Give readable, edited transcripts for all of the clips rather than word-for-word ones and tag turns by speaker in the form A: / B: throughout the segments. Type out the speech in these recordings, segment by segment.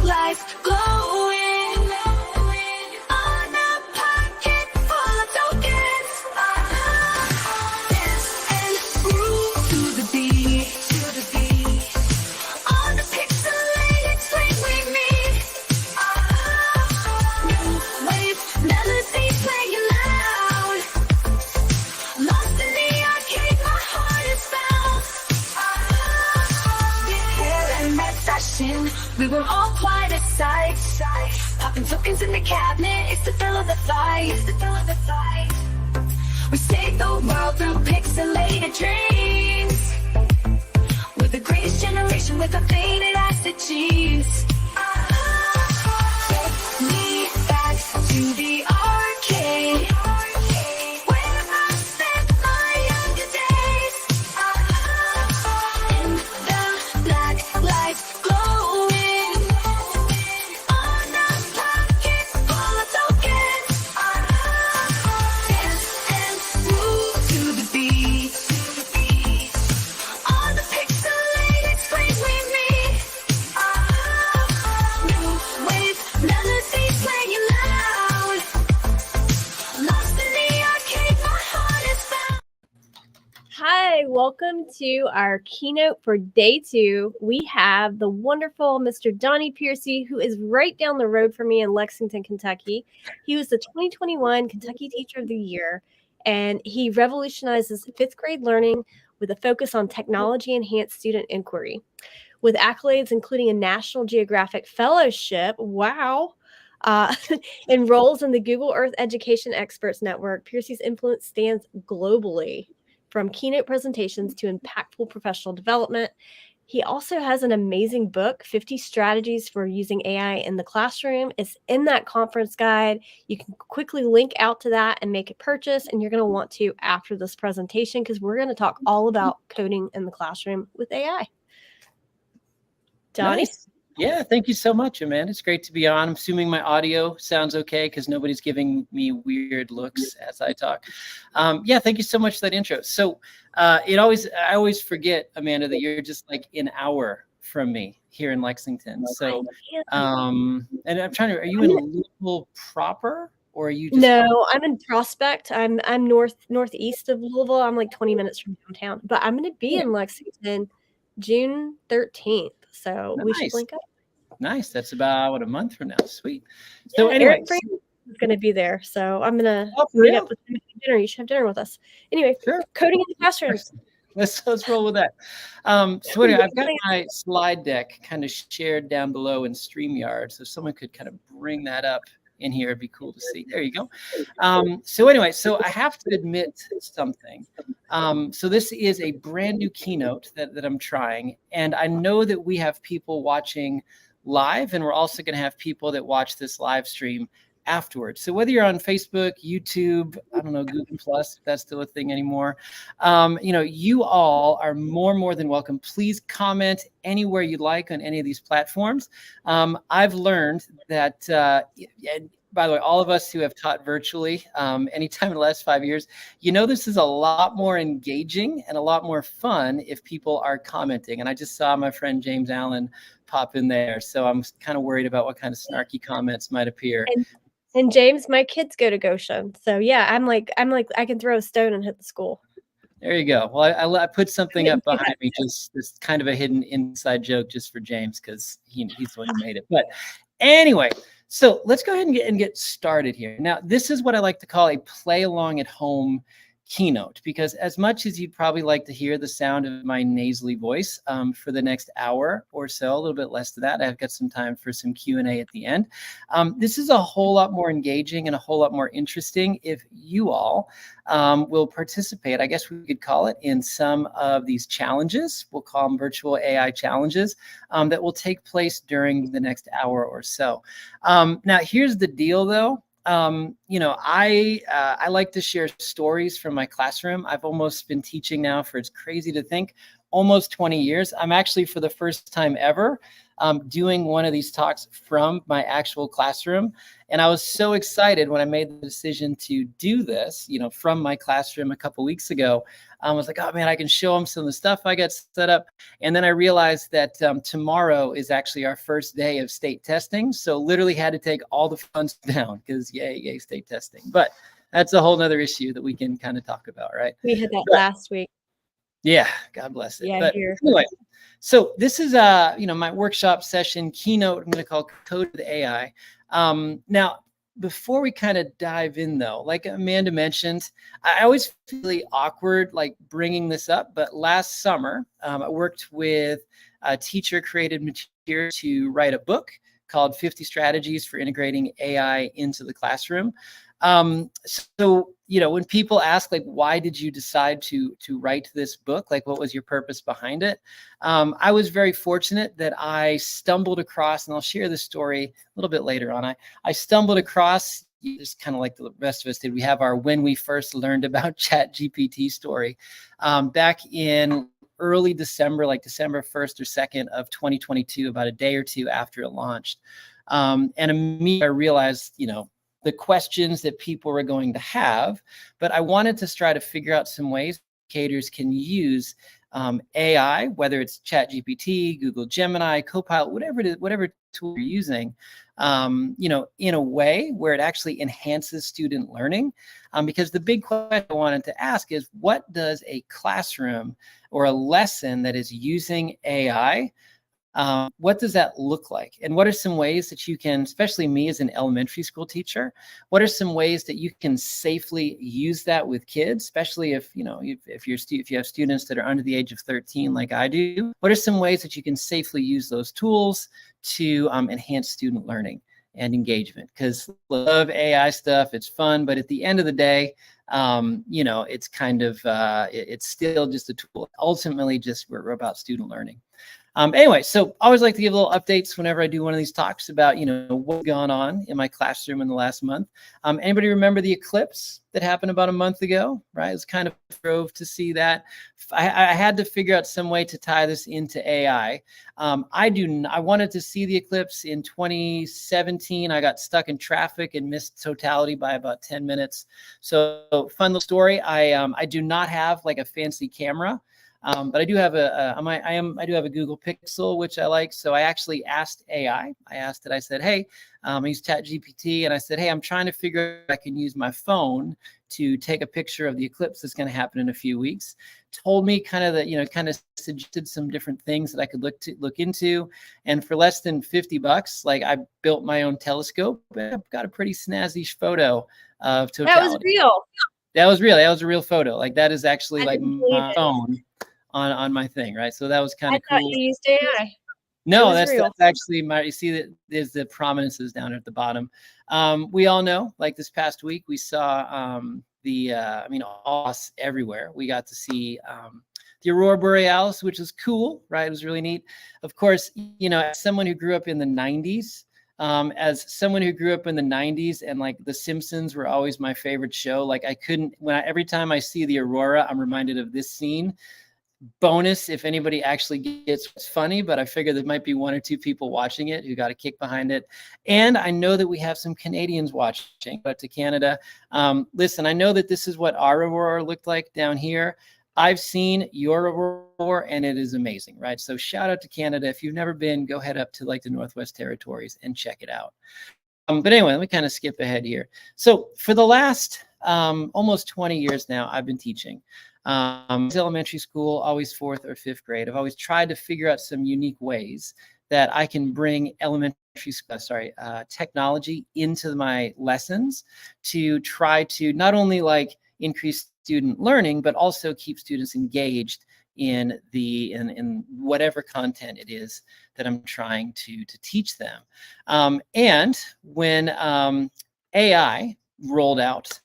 A: life glowing on a pocket full of tokens. Dance and groove to the beat, on the pixelated screen we meet. New wave melodies playing loud, lost in the arcade, my heart is found. Hair and red fashion, we were all quite a sight. Popping tokens in the cabinet, it's the thrill of the fight. We save the world through pixelated dreams. We're the greatest generation with our faded acid genes. Take me back to the arcade, where I spent my younger days. In the black light glowing on a pocket full of tokens. Dance and move to the beat, on the pixelated screen we meet. New wave melodies playing loud, lost in the arcade, my heart is found.
B: Hi, welcome to our keynote for day 2. We have the wonderful Mr. Donnie Piercey, who is right down the road from me in Lexington, Kentucky. He was the 2021 Kentucky Teacher of the Year, and he revolutionizes 5th grade learning with a focus on technology-enhanced student inquiry. With accolades including a National Geographic Fellowship, wow, and roles in the Google Earth Education Experts Network, Piercey's influence stands globally, from keynote presentations to impactful professional development. He also has an amazing book, 50 Strategies for Using AI in the Classroom. It's in that conference guide. You can quickly link out to that and make a purchase, and you're going to want to after this presentation because we're going to talk all about coding in the classroom with AI. Donnie?
C: Nice. Yeah, thank you so much, Amanda. It's great to be on. I'm assuming my audio sounds okay because nobody's giving me weird looks as I talk. Yeah, thank you so much for that intro. So I always forget, Amanda, that you're just like an hour from me here in Lexington. So, and I'm trying to, are you in Louisville proper? Or are you just
B: No, I'm in Prospect. I'm northeast of Louisville. I'm like 20 minutes from downtown, but I'm going to be in Lexington June 13th. So we should
C: Nice.
B: link up.
C: Nice. That's about a month from now. Sweet. So anyway,
B: Eric Frank is going to be there. So I'm going to
C: Oh, for
B: meet
C: real?
B: up with him at dinner. You should have dinner with us. Anyway,
C: Sure.
B: coding in the classrooms.
C: Let's roll with that. So anyway, I've got my slide deck kind of shared down below in StreamYard. So if someone could kind of bring that up in here, it'd be cool to see. There you go. So anyway, so I have to admit something. So this is a brand new keynote that I'm trying. And I know that we have people watching live, and we're also going to have people that watch this live stream afterwards. So whether you're on Facebook, YouTube, I don't know, Google Plus, if that's still a thing anymore, you all are more than welcome. Please comment anywhere you'd like on any of these platforms. I've learned that, by the way, all of us who have taught virtually anytime in the last 5 years, this is a lot more engaging and a lot more fun if people are commenting. And I just saw my friend James Allen pop in there. So I'm kind of worried about what kind of snarky comments might appear.
B: And James, my kids go to Goshen. So yeah, I'm like, I can throw a stone and hit the school.
C: There you go. Well, I put something up behind me, just this kind of a hidden inside joke just for James, because he's the one who made it. But anyway, so let's go ahead and get started here. Now, this is what I like to call a play along at home keynote, because as much as you'd probably like to hear the sound of my nasally voice for the next hour or so, a little bit less than that, I've got some time for some Q&A at the end. This is a whole lot more engaging and a whole lot more interesting if you all will participate, I guess we could call it, in some of these challenges. We'll call them virtual AI challenges that will take place during the next hour or so. Now, here's the deal, though. I like to share stories from my classroom. I've almost been teaching now for, it's crazy to think, almost 20 years. I'm actually, for the first time ever, doing one of these talks from my actual classroom. And I was so excited when I made the decision to do this, from my classroom a couple weeks ago. I was like, oh man, I can show them some of the stuff I got set up. And then I realized that tomorrow is actually our first day of state testing. So literally had to take all the funds down because yay, state testing. But that's a whole nother issue that we can kind of talk about, right?
B: We had that last week.
C: Yeah, God bless it.
B: Yeah,
C: but
B: here.
C: anyway, so this is my workshop session keynote. I'm going to call Code with AI. Now, before we kind of dive in, though, like Amanda mentioned, I always feel really awkward like bringing this up. But last summer, I worked with a teacher-created material to write a book called 50 Strategies for Integrating AI into the Classroom. So, when people ask, like, why did you decide to write this book? Like, what was your purpose behind it? I was very fortunate that I stumbled across, and I'll share this story a little bit later on. I stumbled across, just kind of like the rest of us did. We have our when we first learned about ChatGPT story back in early December, like December 1st or 2nd of 2022, about a day or two after it launched. And immediately I realized, the questions that people were going to have, but I wanted to try to figure out some ways educators can use AI, whether it's ChatGPT, Google Gemini, Copilot, whatever tool you're using, in a way where it actually enhances student learning. Because the big question I wanted to ask is, what does a classroom or a lesson that is using AI, what does that look like? And what are some ways that you can, especially me as an elementary school teacher, what are some ways that you can safely use that with kids, especially if you have students that are under the age of 13 like I do? What are some ways that you can safely use those tools to enhance student learning and engagement? Because I love AI stuff, it's fun, but at the end of the day, it's kind of it's still just a tool. Ultimately, just we're about student learning. Anyway, so I always like to give little updates whenever I do one of these talks about, what's gone on in my classroom in the last month. Anybody remember the eclipse that happened about a month ago, right? It was kind of drove to see that. I had to figure out some way to tie this into AI. I wanted to see the eclipse in 2017. I got stuck in traffic and missed totality by about 10 minutes. So fun little story. I do not have like a fancy camera. But I do have I do have a Google Pixel, which I like. So I actually asked AI. I said, hey, I use ChatGPT, and I said, hey, I'm trying to figure out if I can use my phone to take a picture of the eclipse that's going to happen in a few weeks. Told me kind of suggested some different things that I could look into. And for less than $50, like, I built my own telescope. I've got a pretty snazzy photo of totality.
B: That was real.
C: That was real. That was a real photo. Like, that is actually like my phone on my thing, right? So that was kind of cool.
B: I thought you used AI.
C: No, that's actually you see that there's the prominences down at the bottom. We all know, like this past week, we saw all everywhere. We got to see the aurora borealis, which is cool, right? It was really neat. Of course, as someone who grew up in the 90s, and like The Simpsons were always my favorite show. Like, every time I see the aurora, I'm reminded of this scene. Bonus if anybody actually gets what's funny, but I figure there might be one or two people watching it who got a kick behind it. And I know that we have some Canadians watching, but to Canada, listen, I know that this is what our aurora looked like down here. I've seen your aurora and it is amazing, right? So shout out to Canada. If you've never been, go head up to like the Northwest Territories and check it out. But anyway, let me kind of skip ahead here. So for the last almost 20 years now, I've been teaching. Elementary school, always 4th or 5th grade. I've always tried to figure out some unique ways that I can bring technology into my lessons to try to not only like increase student learning, but also keep students engaged in whatever content it is that I'm trying to teach them. And when AI rolled out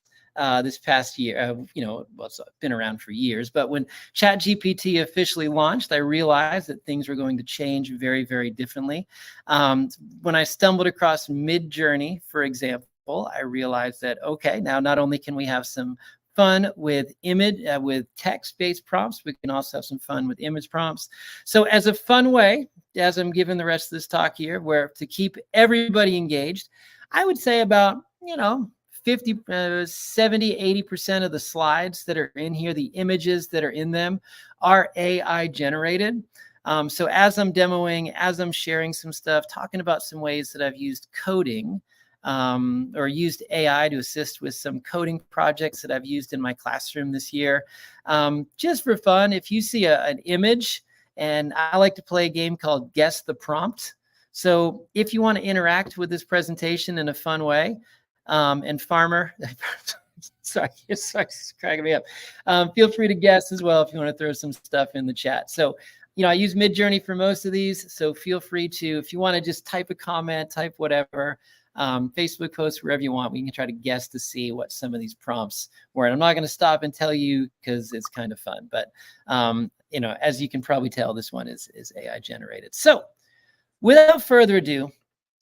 C: this past year, it's been around for years, but when ChatGPT officially launched, I realized that things were going to change very, very differently. When I stumbled across Midjourney, for example, I realized that, okay, now not only can we have some fun with with text-based prompts. We can also have some fun with image prompts. So as a fun way, as I'm giving the rest of this talk here, where to keep everybody engaged, I would say about, 50, 70, 80% of the slides that are in here, the images that are in them, are AI generated. So as I'm demoing, as I'm sharing some stuff, talking about some ways that I've used coding, or used AI to assist with some coding projects that I've used in my classroom this year. Just for fun, if you see an image, and I like to play a game called Guess the Prompt. So if you want to interact with this presentation in a fun way, and Farmer, sorry, it's cracking me up. Feel free to guess as well if you want to throw some stuff in the chat. So, I use Midjourney for most of these, so feel free to, if you want to just type a comment, type whatever, Facebook post, wherever you want, we can try to guess to see what some of these prompts were. And I'm not going to stop and tell you because it's kind of fun, but as you can probably tell, this one is AI generated. So without further ado,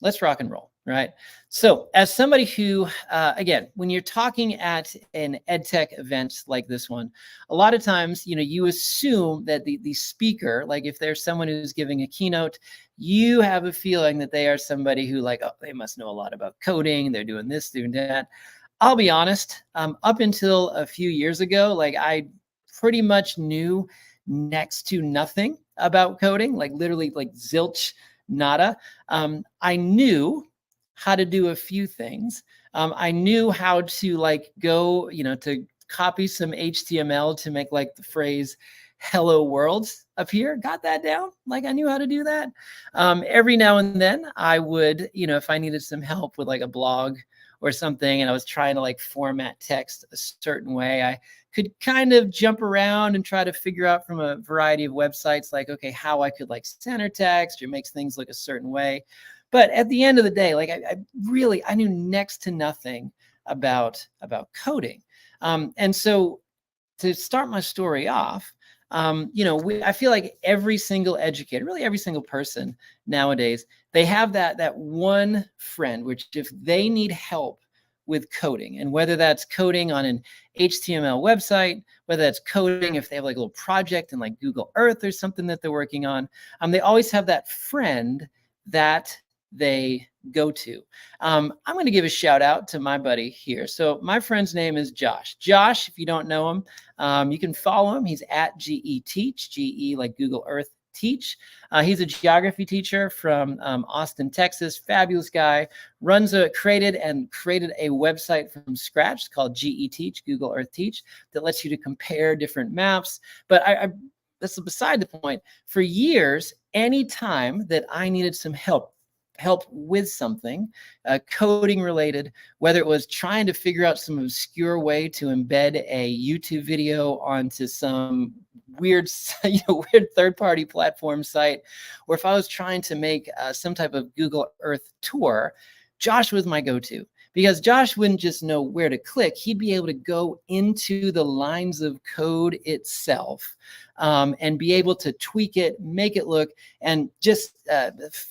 C: let's rock and roll, right? So as somebody who, again, when you're talking at an EdTech event like this one, a lot of times, you assume that the speaker, like if there's someone who's giving a keynote, you have a feeling that they are somebody who they must know a lot about coding. They're doing this, doing that. I'll be honest, up until a few years ago, I pretty much knew next to nothing about coding, literally zilch, nada. I knew how to do a few things. I knew how to go, to copy some HTML to make the phrase "Hello World" appear. Got that down. I knew how to do that. Every now and then I would, if I needed some help with a blog or something, and I was trying to format text a certain way, I could kind of jump around and try to figure out from a variety of websites, okay, how I could center text or make things look a certain way. But at the end of the day, I knew next to nothing about coding. And so to start my story off, I feel like every single educator, really every single person nowadays, they have that one friend, which if they need help with coding, and whether that's coding on an HTML website, whether that's coding if they have a little project in Google Earth or something that they're working on, they always have that friend that they go to. I'm going to give a shout out to my buddy here. So my friend's name is Josh. Josh, if you don't know him, you can follow him. He's at GeTeach, GE like Google Earth Teach. He's a geography teacher from Austin, Texas. Fabulous guy. Created a website from scratch called GeTeach, Google Earth Teach, that lets you to compare different maps. But that's beside the point. For years, anytime that I needed some help with something coding related, whether it was trying to figure out some obscure way to embed a YouTube video onto some weird third-party platform site, or if I was trying to make some type of Google Earth tour, Josh was my go-to. Because Josh wouldn't just know where to click, he'd be able to go into the lines of code itself and be able to tweak it, make it look, and just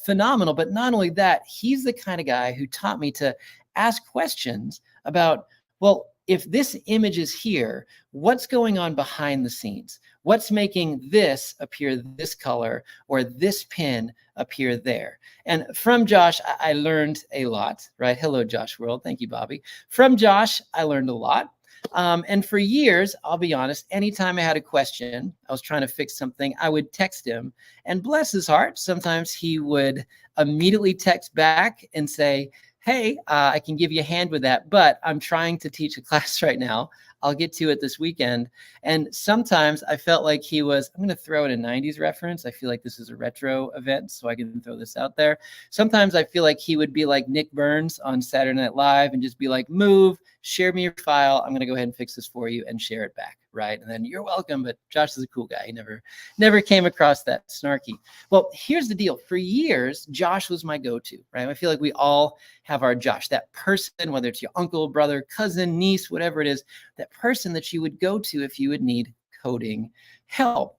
C: phenomenal. But not only that, he's the kind of guy who taught me to ask questions about, well, if this image is here, what's going on behind the scenes? What's making this appear this color or this pin appear there? And from Josh, I learned a lot, right? Hello, Josh World. Thank you, Bobby. From Josh, I learned a lot. And for years, I'll be honest, anytime I had a question, I was trying to fix something, I would text him. And bless his heart, sometimes he would immediately text back and say, hey, I can give you a hand with that, but I'm trying to teach a class right now. I'll get to it this weekend. And sometimes I felt like he was, I'm going to throw in a 90s reference. I feel like this is a retro event, so I can throw this out there. Sometimes I feel like he would be like Nick Burns on Saturday Night Live and just be like, move, share me your file. I'm going to go ahead and fix this for you and share it back, right? And then you're welcome, but Josh is a cool guy. He never came across that snarky. Well, here's the deal. For years, Josh was my go-to, right? I feel like we all have our Josh, that person, whether it's your uncle, brother, cousin, niece, whatever it is, that person that you would go to if you would need coding help.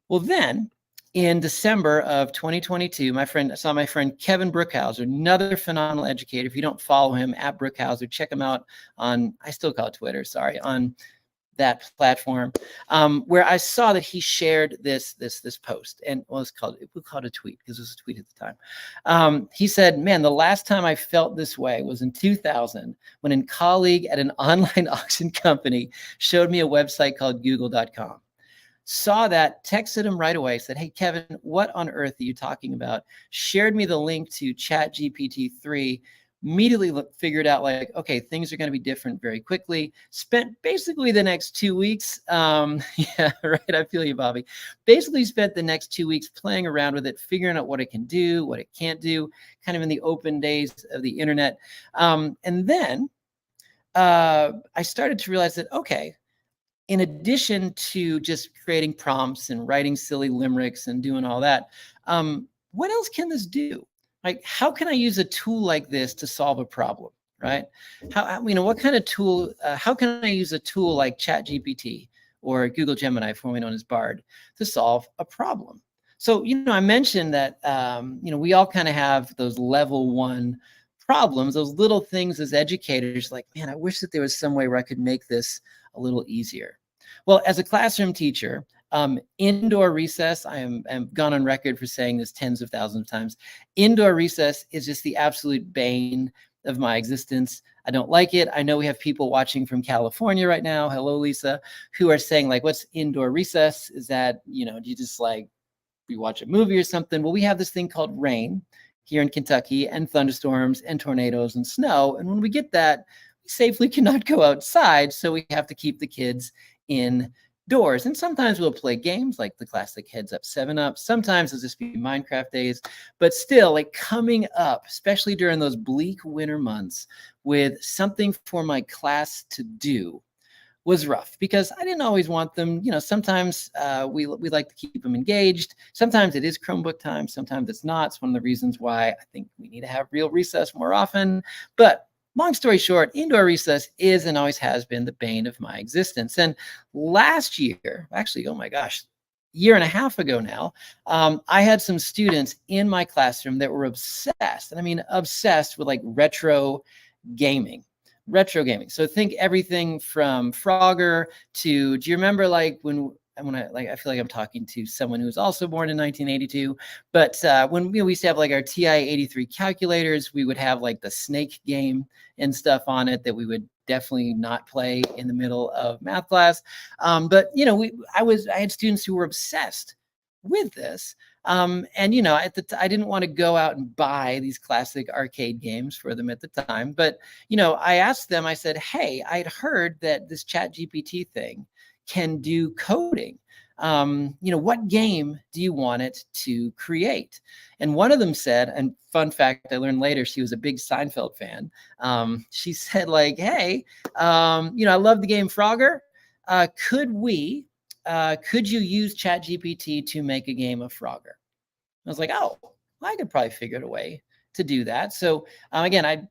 C: Well, then in December of 2022, I saw my friend Kevin Brookhauser, another phenomenal educator. If you don't follow him, at Brookhauser, check him out on, I still call it Twitter, sorry, on that platform, where I saw that he shared this post, and well, we called it a tweet because it was a tweet at the time. He said, "Man, the last time I felt this way was in 2000 when a colleague at an online auction company showed me a website called Google.com. Saw that, texted him right away, said, 'Hey, Kevin, what on earth are you talking about?' Shared me the link to ChatGPT 3, immediately figured out like, okay, things are going to be different very quickly. Spent basically the next 2 weeks. Yeah, right. I feel you, Bobby. Basically spent the next 2 weeks playing around with it, figuring out what it can do, what it can't do, kind of in the open days of the internet. And then I started to realize that, okay, in addition to just creating prompts and writing silly limericks and doing all that, what else can this do? Like, how can I use a tool like this to solve a problem, right? What kind of tool, how can I use a tool like ChatGPT or Google Gemini, formerly known as Bard, to solve a problem? So, I mentioned that, we all kind of have those level 1 problems, those little things as educators, like, man, I wish that there was some way where I could make this a little easier. Well, as a classroom teacher, indoor recess, I'm gone on record for saying this tens of thousands of times. Indoor recess is just the absolute bane of my existence. I don't like it. I know we have people watching from California right now. Hello, Lisa, who are saying like, what's indoor recess? Is that, do you just like, you watch a movie or something? Well, we have this thing called rain here in Kentucky, and thunderstorms and tornadoes and snow. And when we get that, we safely cannot go outside. So we have to keep the kids indoors. And sometimes we'll play games like the classic Heads Up, 7-Up. Sometimes it'll just be Minecraft days. But still, like coming up, especially during those bleak winter months, with something for my class to do was rough, because I didn't always want them. Sometimes we like to keep them engaged. Sometimes it is Chromebook time. Sometimes it's not. It's one of the reasons why I think we need to have real recess more often. But long story short, indoor recess is and always has been the bane of my existence. And last year, actually, oh my gosh, year and a half ago now, I had some students in my classroom that were obsessed, and I mean obsessed with like retro gaming. So think everything from Frogger to, do you remember like when I feel like I'm talking to someone who was also born in 1982, but when we used to have like our TI-83 calculators, we would have like the snake game and stuff on it that we would definitely not play in the middle of math class. But I had students who were obsessed with this. And I didn't want to go out and buy these classic arcade games for them at the time. But I asked them, I said, hey, I'd heard that this ChatGPT thing can do coding. What game do you want it to create? And one of them said, and fun fact, I learned later, she was a big Seinfeld fan. She said like, hey, I love the game Frogger. Could you use ChatGPT to make a game of Frogger? I was like, oh, I could probably figure out a way to do that. So again,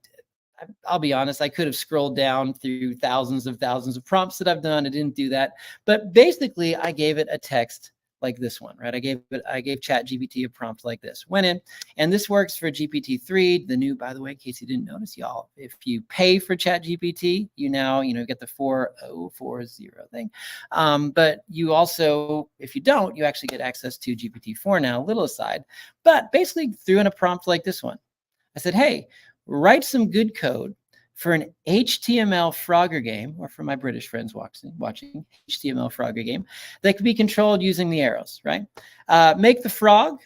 C: I'll be honest, I could have scrolled down through thousands of prompts that I've done. I didn't do that. But basically, I gave it a text like this one, right? I gave ChatGPT a prompt like this. Went in, and this works for GPT-3, the new, by the way, in case you didn't notice, y'all, if you pay for ChatGPT, you now, get the 4040 thing. But you also, if you don't, you actually get access to GPT-4 now, a little aside. But basically threw in a prompt like this one. I said, hey, write some good code for an HTML Frogger game, or for my British friends watching HTML Frogger game, that could be controlled using the arrows, right? Make the frog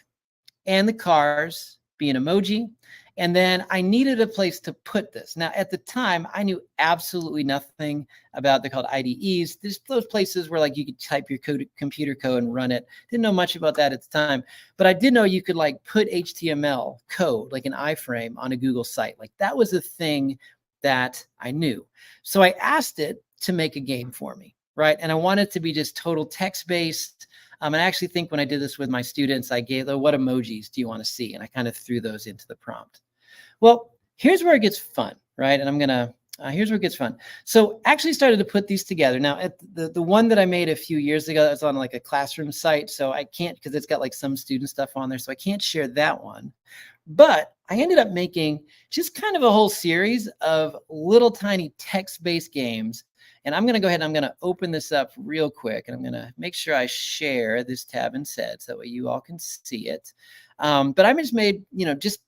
C: and the cars be an emoji. And then I needed a place to put this. Now, at the time, I knew absolutely nothing about, they're called IDEs. There's those places where like you could type your computer code and run it. Didn't know much about that at the time, but I did know you could like put HTML code, like an iframe, on a Google site. Like that was a thing that I knew. So I asked it to make a game for me, right? And I wanted it to be just total text-based. And I actually think when I did this with my students, I gave them, what emojis do you want to see? And I kind of threw those into the prompt. Well, here's where it gets fun, right? And I'm going to Here's where it gets fun. So actually started to put these together. Now, at the one that I made a few years ago, that's on like a classroom site. So I can't, because it's got like some student stuff on there. So I can't share that one. But I ended up making just kind of a whole series of little tiny text-based games. And I'm going to go ahead and I'm going to open this up real quick. And I'm going to make sure I share this tab instead, so that way you all can see it. But I just made, just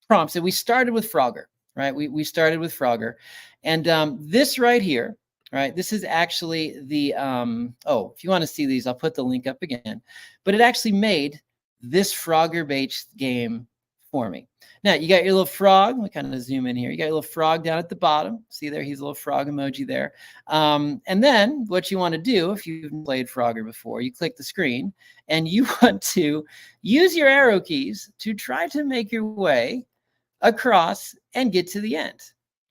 C: prompts. And we started with Frogger, right? We started with Frogger. And this right here, right? This is actually the, if you want to see these, I'll put the link up again. But it actually made this Frogger-based game for me. Now, you got your little frog. We kind of zoom in here. You got your little frog down at the bottom. See there? He's a little frog emoji there. And then what you want to do, if you've played Frogger before, you click the screen, and you want to use your arrow keys to try to make your way across and get to the end.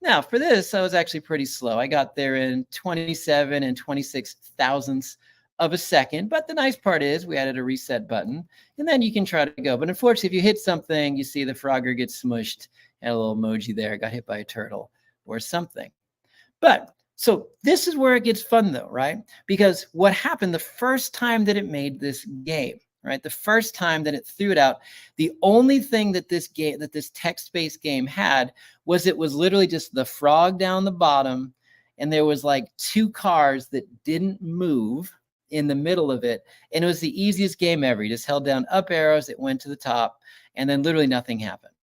C: Now, for this, I was actually pretty slow. I got there in 27 and 26 thousandths of a second. But the nice part is we added a reset button, and then you can try to go. But unfortunately, if you hit something, you see the Frogger gets smushed, and a little emoji there, got hit by a turtle or something. But so this is where it gets fun though, right? Because what happened the first time that it made this game, right? The first time that it threw it out, the only thing that this text-based game had was it was literally just the frog down the bottom, and there was like 2 cars that didn't move in the middle of it. And it was the easiest game ever. You just held down up arrows, it went to the top, and then literally nothing happened.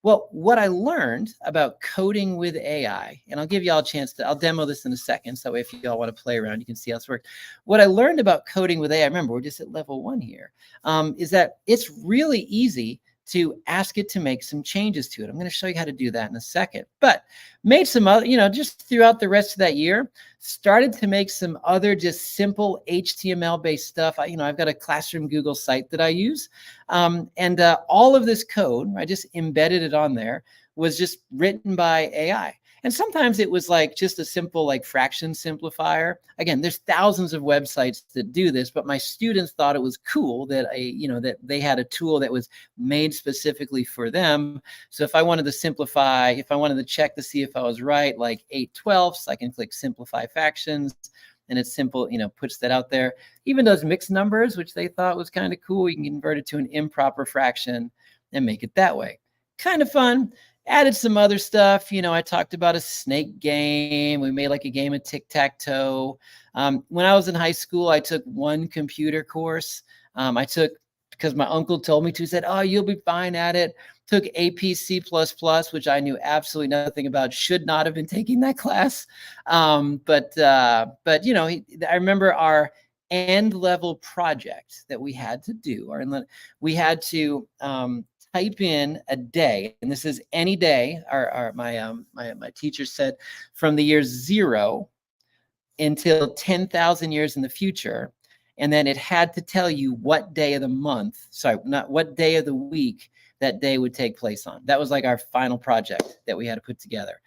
C: Well, what I learned about coding with AI, and I'll give y'all a chance to, I'll demo this in a second, so if y'all want to play around, you can see how this works. What I learned about coding with AI, remember, we're just at level 1 here, is that it's really easy to ask it to make some changes to it. I'm going to show you how to do that in a second. But made some other, just throughout the rest of that year, started to make some other just simple HTML-based stuff. I've got a Classroom Google site that I use. And all of this code, I just embedded it on there, was just written by AI. And sometimes it was like just a simple like fraction simplifier. Again, there's thousands of websites that do this, but my students thought it was cool that that they had a tool that was made specifically for them. So if I wanted to simplify, if I wanted to check to see if I was right, like 8/12, I can click simplify fractions, and it's simple, puts that out there. Even does mixed numbers, which they thought was kind of cool. You can convert it to an improper fraction and make it that way. Kind of fun. Added some other stuff. I talked about a snake game. We made like a game of tic-tac-toe. When I was in high school, I took one computer course. I took, because my uncle told me to, he said, oh, you'll be fine at it. Took AP C++, which I knew absolutely nothing about, should not have been taking that class. But I remember our end level project that we had to do. We had to type in a day, and this is any day. My teacher said from the year 0 until 10,000 years in the future, and then it had to tell you what day of the month, sorry, not what day of the week that day would take place on. That was like our final project that we had to put together.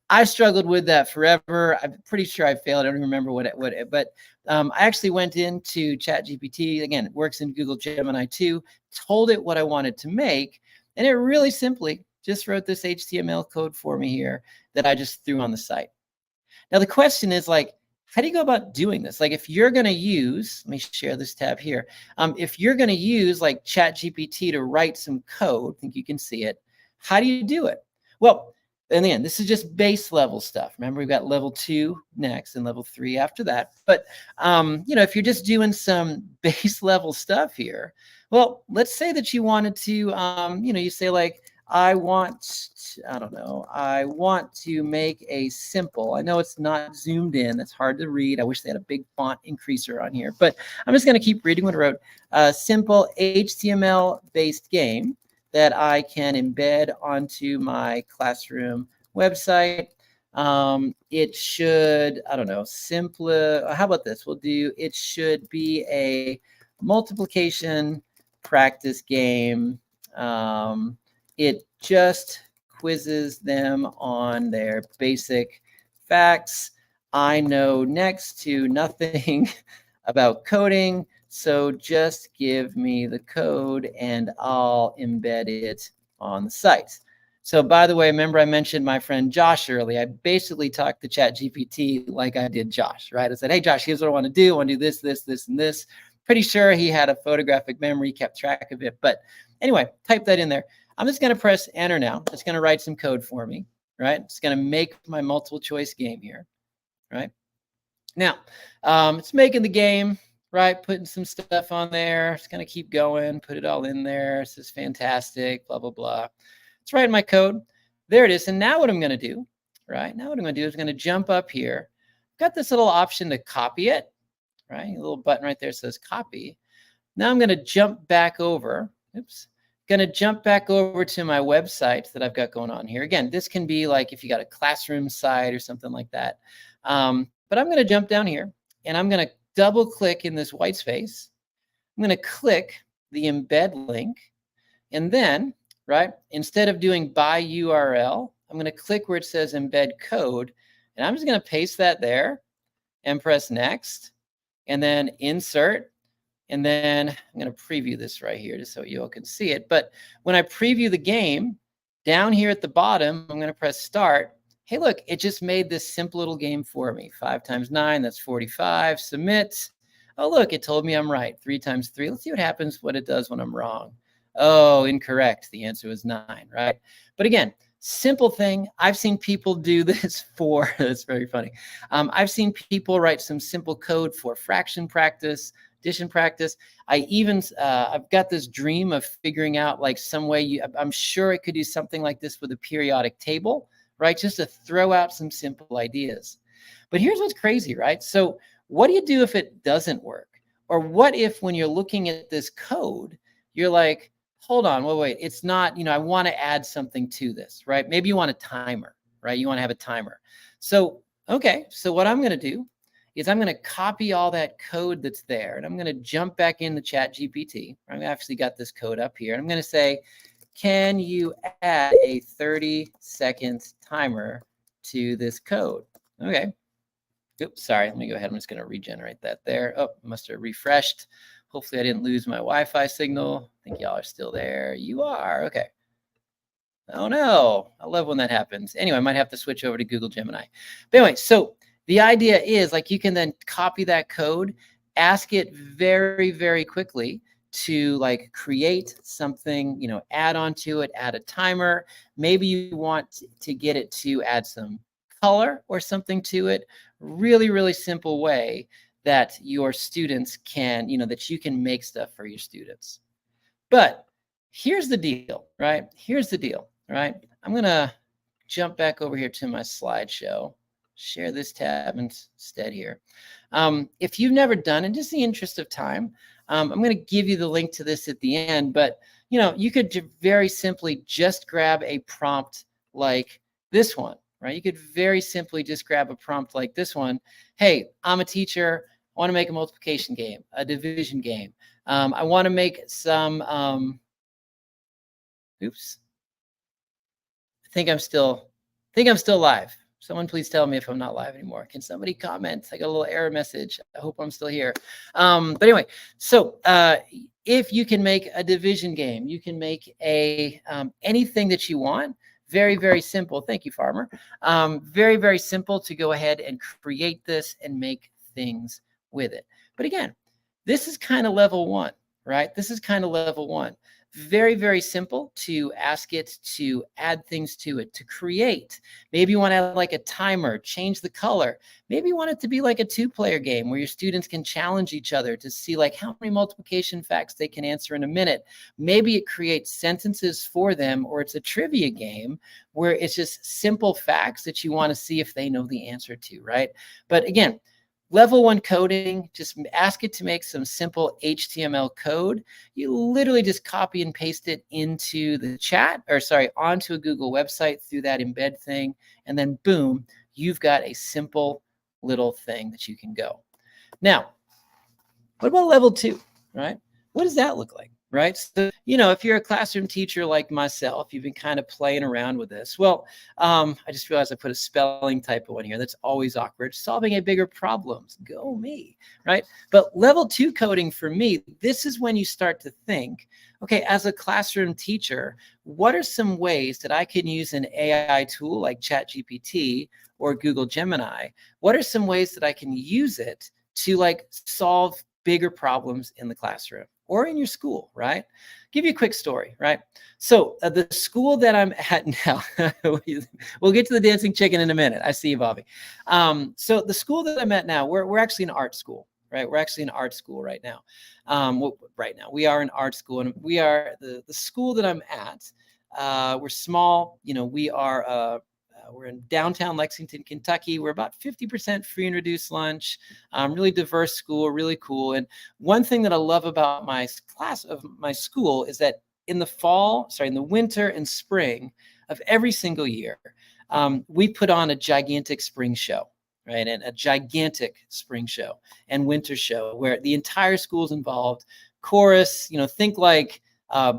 C: I struggled with that forever. I'm pretty sure I failed. I don't remember but I actually went into ChatGPT. Again, it works in Google Gemini too, told it what I wanted to make, and it really simply just wrote this HTML code for me here that I just threw on the site. Now, the question is like, how do you go about doing this? Like if you're going to use, let me share this tab here. If you're going to use like ChatGPT to write some code, I think you can see it. How do you do it? Well, and again, this is just base level stuff. Remember, we've got level 2 next and level 3 after that. But, if you're just doing some base level stuff here, well, let's say that you wanted to, you say like, I want to make a simple, I know it's not zoomed in, that's hard to read. I wish they had a big font increaser on here, but I'm just going to keep reading what I wrote. A simple HTML based game that I can embed onto my classroom website. It should, how about this? It should be a multiplication practice game. It just quizzes them on their basic facts. I know next to nothing about coding, so just give me the code and I'll embed it on the site. So by the way, remember I mentioned my friend Josh earlier. I basically talked to ChatGPT like I did Josh, right? I said, hey, Josh, here's what I want to do. I want to do this, this, this, and this. Pretty sure he had a photographic memory, kept track of it. But anyway, type that in there. I'm just going to press enter now. It's going to write some code for me, right? It's going to make my multiple choice game here, right? Now, it's making the game, right? Putting some stuff on there. It's going to keep going, put it all in there. This is fantastic, blah, blah, blah. It's writing my code. There it is. And now what I'm going to do, right? Now what I'm going to do is I'm going to jump up here. I've got this little option to copy it, right? A little button right there says copy. Now I'm going to jump back over. Oops. Going to jump back over to my website that I've got going on here. Again, this can be like if you got a classroom site or something like that. But I'm going to jump down here and I'm going to double click in this white space. I'm going to click the embed link. And then, right, instead of doing by URL, I'm going to click where it says embed code. And I'm just going to paste that there and press next and then insert. And then I'm going to preview this right here just so you all can see it. But when I preview the game, down here at the bottom, I'm going to press start. Hey, look, it just made this simple little game for me. 5 times 9, that's 45. Submit. Oh, look, it told me I'm right. 3 times 3. Let's see what it does when I'm wrong. Oh, incorrect. The answer was 9, right? But again, simple thing. I've seen people do this for, that's very funny. I've seen people write some simple code for fraction practice, addition practice. I've got this dream of figuring out like some way, I'm sure it could do something like this with a periodic table, right? Just to throw out some simple ideas. But here's what's crazy, right? So what do you do if it doesn't work? Or what if when you're looking at this code, you're like, hold on, wait, it's not, I want to add something to this, right? Maybe you want a timer, right? You want to have a timer. So, okay, so what I'm going to do is I'm going to copy all that code that's there, and I'm going to jump back into ChatGPT. I've actually got this code up here. I'm going to say, can you add a 30-second timer to this code? Okay. Oops, sorry. Let me go ahead. I'm just going to regenerate that there. Oh, must have refreshed. Hopefully I didn't lose my Wi-Fi signal. I think y'all are still there. You are. Okay. Oh, no. I love when that happens. Anyway, I might have to switch over to Google Gemini. But anyway, so the idea is like you can then copy that code, ask it very, very quickly to like create something, add onto it, add a timer. Maybe you want to get it to add some color or something to it. Really, really simple way that your students can, that you can make stuff for your students. But here's the deal, right? Here's the deal, right? I'm going to jump back over here to my slideshow, share this tab instead here. If you've never done it, just in the interest of time, I'm going to give you the link to this at the end, but you could very simply just grab a prompt like this one, right? You could very simply just grab a prompt like this one. Hey, I'm a teacher. I want to make a multiplication game, a division game. I want to make some, oops. I think I'm still live. Someone please tell me if I'm not live anymore. Can somebody comment? I got a little error message. I hope I'm still here. But anyway, so if you can make a division game, you can make a anything that you want. Very, very simple. Thank you, Farmer. Very, very simple to go ahead and create this and make things with it. But again, this is kind of level 1, right? This is kind of level 1. Very, very simple to ask it to add things to it, to create. Maybe you want to add like a timer, change the color. Maybe you want it to be like a 2-player game where your students can challenge each other to see like how many multiplication facts they can answer in a minute. Maybe it creates sentences for them, or it's a trivia game where it's just simple facts that you want to see if they know the answer to, right? But again, level 1 coding, just ask it to make some simple HTML code. You literally just copy and paste it into the chat, onto a Google website through that embed thing. And then boom, you've got a simple little thing that you can go. Now, what about level 2, right? What does that look like? Right? So, if you're a classroom teacher like myself, you've been kind of playing around with this. Well, I just realized I put a spelling typo in here. That's always awkward. Solving a bigger problems. Go me, right? But level 2 coding for me, this is when you start to think, okay, as a classroom teacher, what are some ways that I can use an AI tool like ChatGPT or Google Gemini? What are some ways that I can use it to like solve bigger problems in the classroom or in your school, right? Give you a quick story, right? So the school that I'm at now, we'll get to the dancing chicken in a minute. I see you, Bobby. So the school that I'm at now, we're actually an art school, right? We're actually an art school right now. Right now we are an art school, and we are the school that I'm at. We're small, we're in downtown Lexington, Kentucky. We're about 50% free and reduced lunch. Really diverse school, really cool. And one thing that I love about my school is that in the winter and spring of every single year, we put on a gigantic spring show, right? And a gigantic spring show and winter show where the entire school is involved. Chorus, think like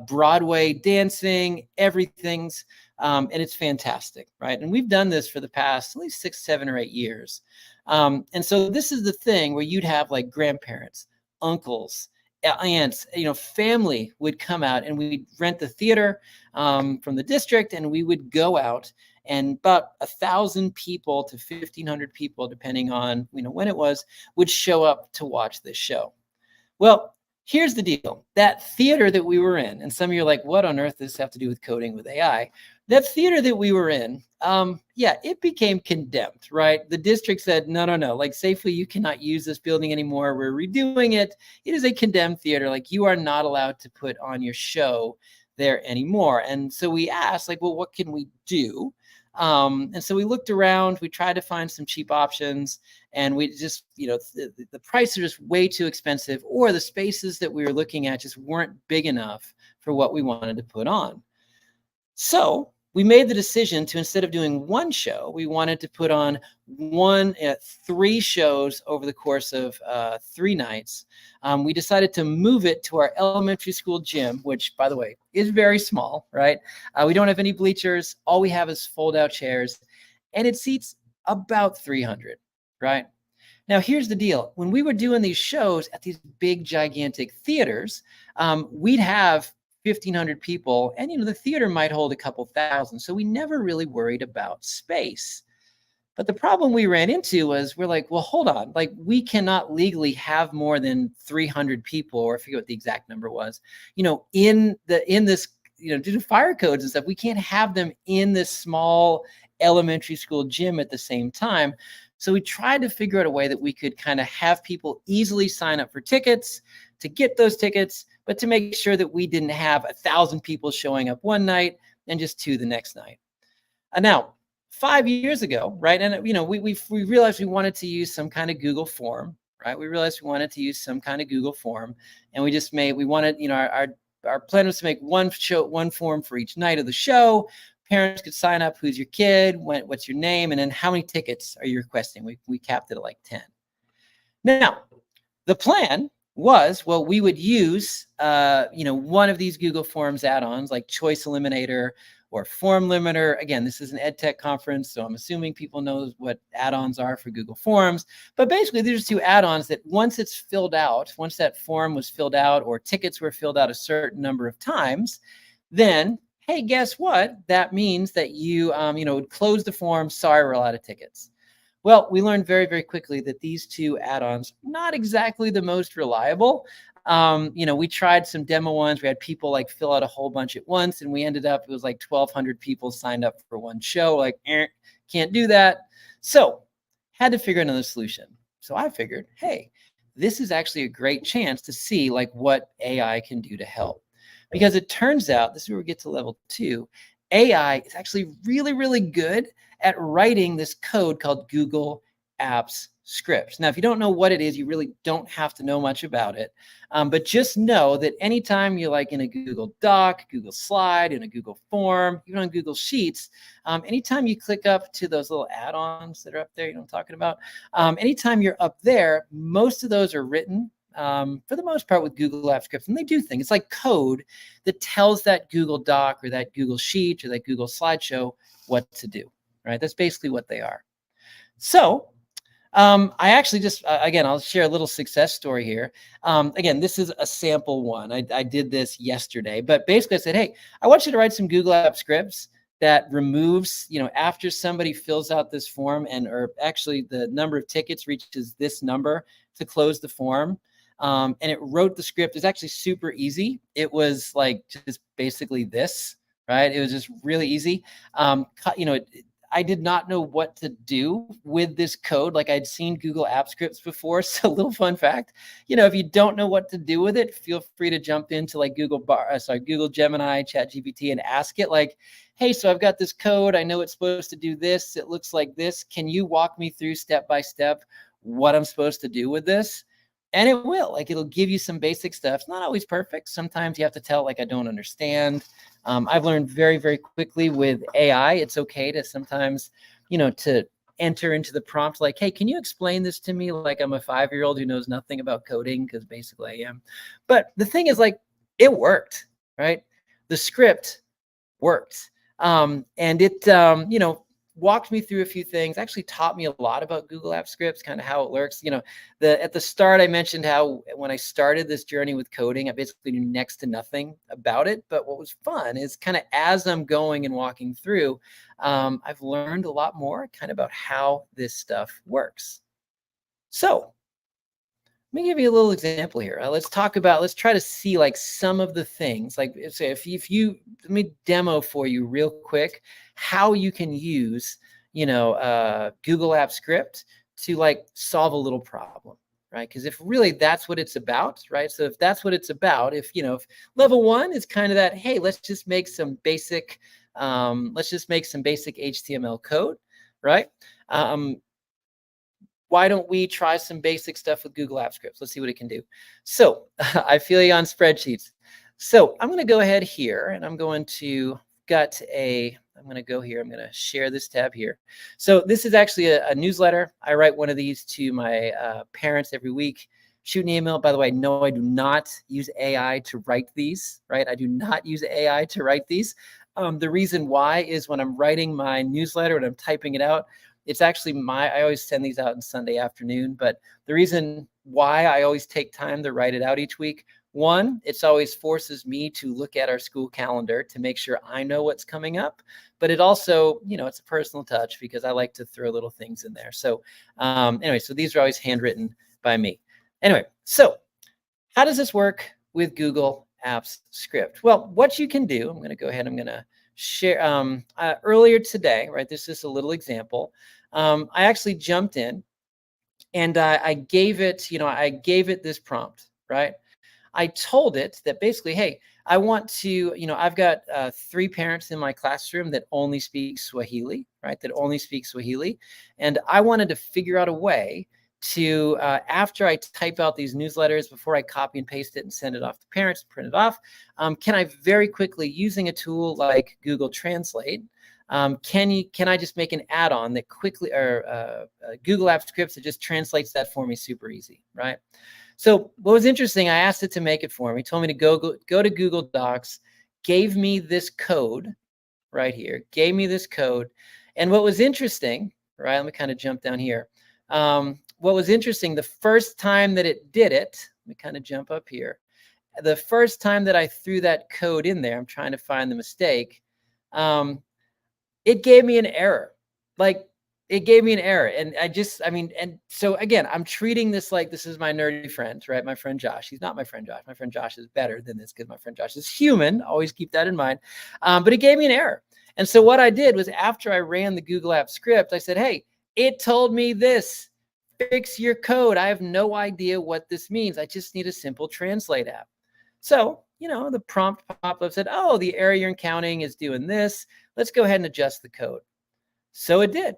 C: Broadway dancing, everything's, and it's fantastic, right? And we've done this for the past at least 6, 7, or 8 years. And so this is the thing where you'd have like grandparents, uncles, aunts, family would come out, and we'd rent the theater from the district, and we would go out, and about 1,000 people to 1,500 people, depending on when it was, would show up to watch this show. Well, here's the deal. That theater that we were in, and some of you are like, what on earth does this have to do with coding with AI? That theater that we were in, it became condemned, right? The district said, no, like safely, you cannot use this building anymore. We're redoing it. It is a condemned theater. Like, you are not allowed to put on your show there anymore. And so we asked, like, well, what can we do? And so we looked around, we tried to find some cheap options, and we just, the prices are just way too expensive, or the spaces that we were looking at just weren't big enough for what we wanted to put on. So we made the decision to, instead of doing one show, we wanted to put on 3 shows over the course of 3 nights. We decided to move it to our elementary school gym, which, by the way, is very small, right? We don't have any bleachers. All we have is fold-out chairs, and it seats about 300, right? Now, here's the deal. When we were doing these shows at these big, gigantic theaters, we'd have 1,500 people, and the theater might hold a couple thousand. So we never really worried about space. But the problem we ran into was, we're like, well, hold on, like, we cannot legally have more than 300 people, or I forget what the exact number was, in this, due to fire codes and stuff, we can't have them in this small elementary school gym at the same time. So we tried to figure out a way that we could kind of have people easily sign up for tickets, to get those tickets, but to make sure that we didn't have 1,000 people showing up one night and just 2 the next night. Now, 5 years ago, right? And we realized we wanted to use some kind of Google form, right? We realized we wanted to use some kind of Google form, and our plan was to make one form for each night of the show. Parents could sign up, who's your kid, what's your name, and then how many tickets are you requesting? We capped it at like 10. Now, the plan was, well, we would use one of these Google Forms add-ons like Choice Eliminator or Form Limiter. Again, this is an ed tech conference, so I'm assuming people know what add-ons are for Google Forms. But basically, there's 2 add-ons that once that form was filled out, or tickets were filled out a certain number of times, then, hey, guess what? That means that you would close the form. Sorry, we're out of tickets. Well, we learned very, very quickly that these 2 add-ons are not exactly the most reliable. We tried some demo ones. We had people like fill out a whole bunch at once, and we ended up, it was like 1,200 people signed up for one show. Like, can't do that. So had to figure another solution. So I figured, hey, this is actually a great chance to see like what AI can do to help. Because it turns out, this is where we get to level 2, AI is actually really, really good at writing this code called Google Apps scripts. Now, if you don't know what it is, you really don't have to know much about it. But just know that anytime you're like in a Google Doc, Google Slide, in a Google Form, even on Google Sheets, anytime you click up to those little add-ons that are up there, I'm talking about, anytime you're up there, most of those are written for the most part with Google Apps scripts. And they do things. It's like code that tells that Google Doc or that Google Sheet or that Google slideshow what to do, right? That's basically what they are. So I actually just, again, I'll share a little success story here. Again, this is a sample one. I did this yesterday, but basically I said, hey, I want you to write some Google App scripts that removes, after somebody fills out this form or actually the number of tickets reaches this number to close the form. And it wrote the script. It's actually super easy. It was like just basically this, right? It was just really easy. I did not know what to do with this code. Like I'd seen Google App Scripts before. So a little fun fact, if you don't know what to do with it, feel free to jump into like Google Gemini, ChatGPT, and ask it like, hey, so I've got this code. I know it's supposed to do this. It looks like this. Can you walk me through step by step what I'm supposed to do with this? And it will, like, it'll give you some basic stuff. It's not always perfect. Sometimes you have to tell, like, I don't understand. I've learned very, very quickly with AI, it's okay to sometimes, to enter into the prompt like, hey, can you explain this to me? Like I'm a 5-year-old who knows nothing about coding, because basically I am. But the thing is, like, it worked, right? The script worked. And it, walked me through a few things, actually taught me a lot about Google Apps Scripts, kind of how it works. At the start, I mentioned how when I started this journey with coding, I basically knew next to nothing about it. But what was fun is kind of as I'm going and walking through, I've learned a lot more kind of about how this stuff works. So let me give you a little example here. Let's try to see like some of the things, like say let me demo for you real quick how you can use, Google App Script to like solve a little problem, right? Because if really that's what it's about, right? So if that's what it's about, if level 1 is kind of that, hey, let's just make some basic HTML code, right? Why don't we try some basic stuff with Google Apps Scripts? Let's see what it can do. So I feel you on spreadsheets. So I'm going to go ahead here and I'm going to go here. I'm going to share this tab here. So this is actually a newsletter. I write one of these to my parents every week. Shoot an email. By the way, no, I do not use AI to write these, right? I do not use AI to write these. The reason why is when I'm writing my newsletter and I'm typing it out, it's actually I always send these out on Sunday afternoon, but the reason why I always take time to write it out each week, one, it's always forces me to look at our school calendar to make sure I know what's coming up, but it also, it's a personal touch because I like to throw little things in there. So anyway, so these are always handwritten by me. Anyway, so how does this work with Google Apps Script? Well, what you can do, I'm going to go ahead, I'm going to share earlier today, right? This is a little example. I actually jumped in and I gave it this prompt, right? I told it that basically, hey, I want to, I've got 3 parents in my classroom that only speak Swahili, right? That only speak Swahili. And I wanted to figure out a way to, after I type out these newsletters, before I copy and paste it and send it off to parents, print it off, can I very quickly, using a tool like Google Translate, can I just make an add-on that quickly, or Google Apps Scripts that just translates that for me super easy, right? So what was interesting, I asked it to make it for me. Told me to go to Google Docs, gave me this code right here, gave me this code. And what was interesting, right, let me kind of jump down here. What was interesting, the first time that it did it, let me kind of jump up here. The first time that I threw that code in there, I'm trying to find the mistake, it gave me an error. Like, it gave me an error. And and so again, I'm treating this like this is my nerdy friend, right? My friend Josh. He's not my friend Josh. My friend Josh is better than this because my friend Josh is human. Always keep that in mind. But it gave me an error. And so what I did was, after I ran the Google Apps Script, I said, hey, it told me this. Fix your code. I have no idea what this means. I just need a simple translate app. So, the prompt pop-up said, oh, the error you're encountering is doing this. Let's go ahead and adjust the code. So it did.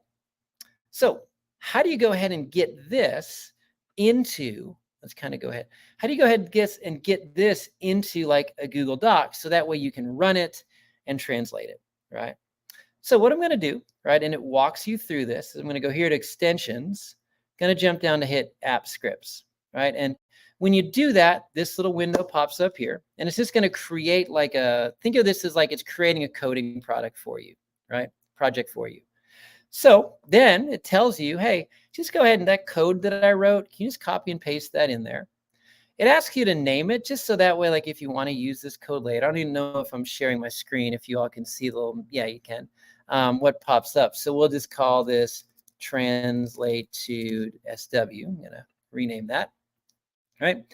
C: So how do you go ahead and get this into, let's kind of go ahead. How do you go ahead and get this into like a Google Doc so that way you can run it and translate it, right? So what I'm going to do, right, and it walks you through this, is I'm going to go here to extensions, going to jump down to hit app scripts, right? And when you do that, this little window pops up here, and it's just going to create think of this as like it's creating a coding product for you, right? Project for you. So then it tells you, hey, just go ahead and that code that I wrote, can you just copy and paste that in there? It asks you to name it just so that way, like if you want to use this code later, I don't even know if I'm sharing my screen, if you all can see the little, yeah, you can, what pops up. So we'll just call this translate to SW. I'm going to rename that. Right.